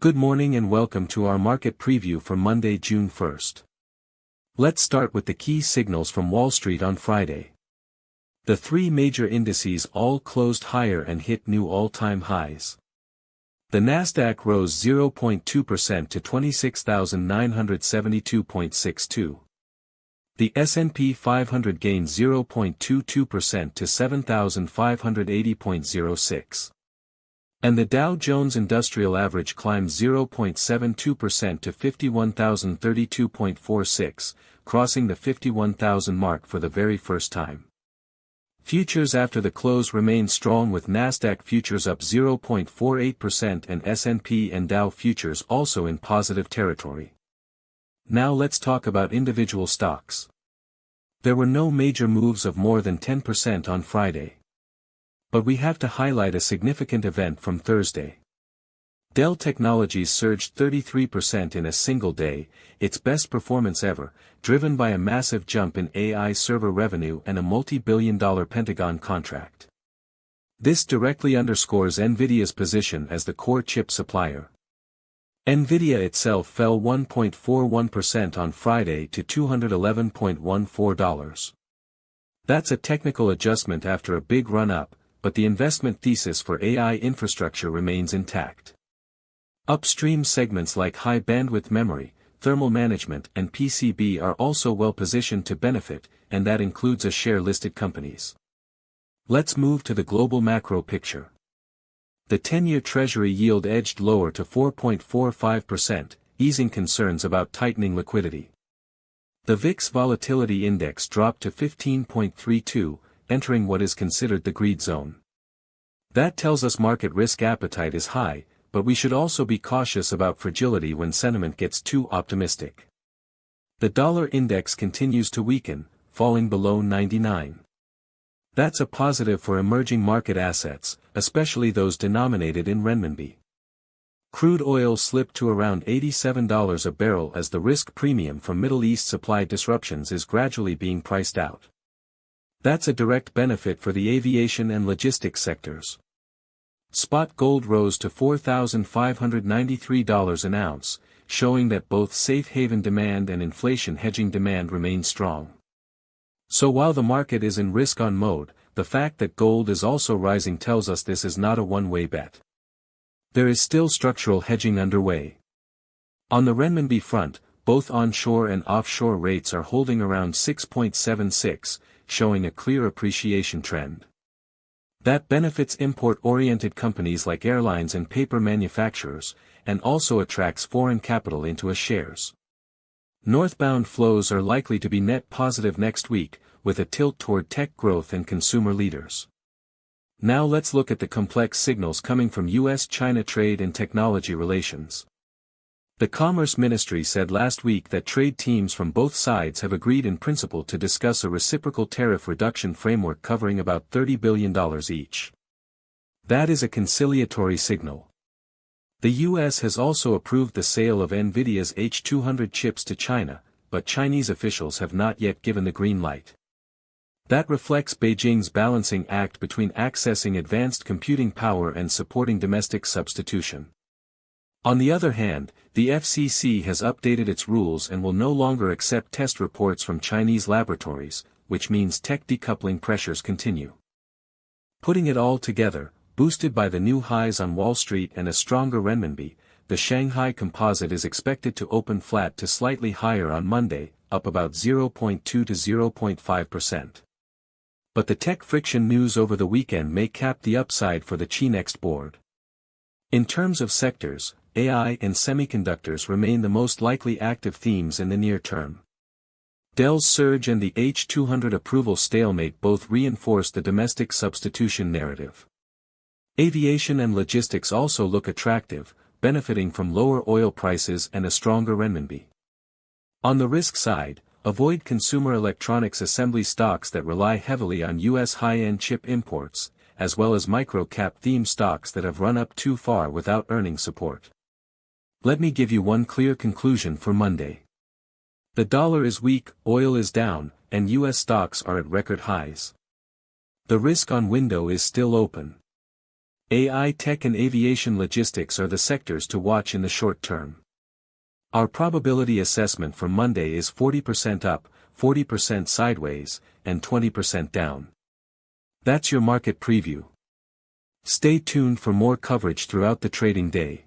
Good morning and welcome to our market preview for Monday, June 1st. Let's start with the key signals from Wall Street on Friday. The three major indices all closed higher and hit new all-time highs. The Nasdaq rose 0.2% to 26,972.62. The S&P 500 gained 0.22% to 7,580.06. And the Dow Jones Industrial Average climbed 0.72% to 51,032.46, crossing the 51,000 mark for the very first time. Futures after the close remained strong with Nasdaq futures up 0.48% and S&P and Dow futures also in positive territory. Now let's talk about individual stocks. There were no major moves of more than 10% on Friday. But we have to highlight a significant event from Thursday. Dell Technologies surged 33% in a single day, its best performance ever, driven by a massive jump in AI server revenue and a multi-billion-dollar Pentagon contract. This directly underscores NVIDIA's position as the core chip supplier. NVIDIA itself fell 1.41% on Friday to $211.14. That's a technical adjustment after a big run-up, but the investment thesis for AI infrastructure remains intact. Upstream segments like high-bandwidth memory, thermal management and PCB are also well positioned to benefit, and that includes share-listed companies. Let's move to the global macro picture. The 10-year Treasury yield edged lower to 4.45%, easing concerns about tightening liquidity. The VIX Volatility Index dropped to 15.32, entering what is considered the greed zone. That tells us market risk appetite is high, but we should also be cautious about fragility when sentiment gets too optimistic. The dollar index continues to weaken, falling below 99. That's a positive for emerging market assets, especially those denominated in renminbi. Crude oil slipped to around $87 a barrel as the risk premium from Middle East supply disruptions is gradually being priced out. That's a direct benefit for the aviation and logistics sectors. Spot gold rose to $4,593 an ounce, showing that both safe haven demand and inflation hedging demand remain strong. So while the market is in risk-on mode, the fact that gold is also rising tells us this is not a one-way bet. There is still structural hedging underway. On the renminbi front, both onshore and offshore rates are holding around 6.76, showing a clear appreciation trend. That benefits import-oriented companies like airlines and paper manufacturers, and also attracts foreign capital into shares. Northbound flows are likely to be net positive next week, with a tilt toward tech growth and consumer leaders. Now let's look at the complex signals coming from U.S.-China trade and technology relations. The Commerce Ministry said last week that trade teams from both sides have agreed in principle to discuss a reciprocal tariff reduction framework covering about $30 billion each. That is a conciliatory signal. The U.S. has also approved the sale of NVIDIA's H200 chips to China, but Chinese officials have not yet given the green light. That reflects Beijing's balancing act between accessing advanced computing power and supporting domestic substitution. On the other hand, the FCC has updated its rules and will no longer accept test reports from Chinese laboratories, which means tech decoupling pressures continue. Putting it all together, boosted by the new highs on Wall Street and a stronger renminbi, the Shanghai Composite is expected to open flat to slightly higher on Monday, up about 0.2 to 0.5%. But the tech friction news over the weekend may cap the upside for the Chi-Next board. In terms of sectors, AI and semiconductors remain the most likely active themes in the near term. Dell's surge and the H200 approval stalemate both reinforce the domestic substitution narrative. Aviation and logistics also look attractive, benefiting from lower oil prices and a stronger renminbi. On the risk side, avoid consumer electronics assembly stocks that rely heavily on U.S. high-end chip imports, as well as micro-cap theme stocks that have run up too far without earning support. Let me give you one clear conclusion for Monday. The dollar is weak, oil is down, and U.S. stocks are at record highs. The risk-on window is still open. AI tech and aviation logistics are the sectors to watch in the short term. Our probability assessment for Monday is 40% up, 40% sideways, and 20% down. That's your market preview. Stay tuned for more coverage throughout the trading day.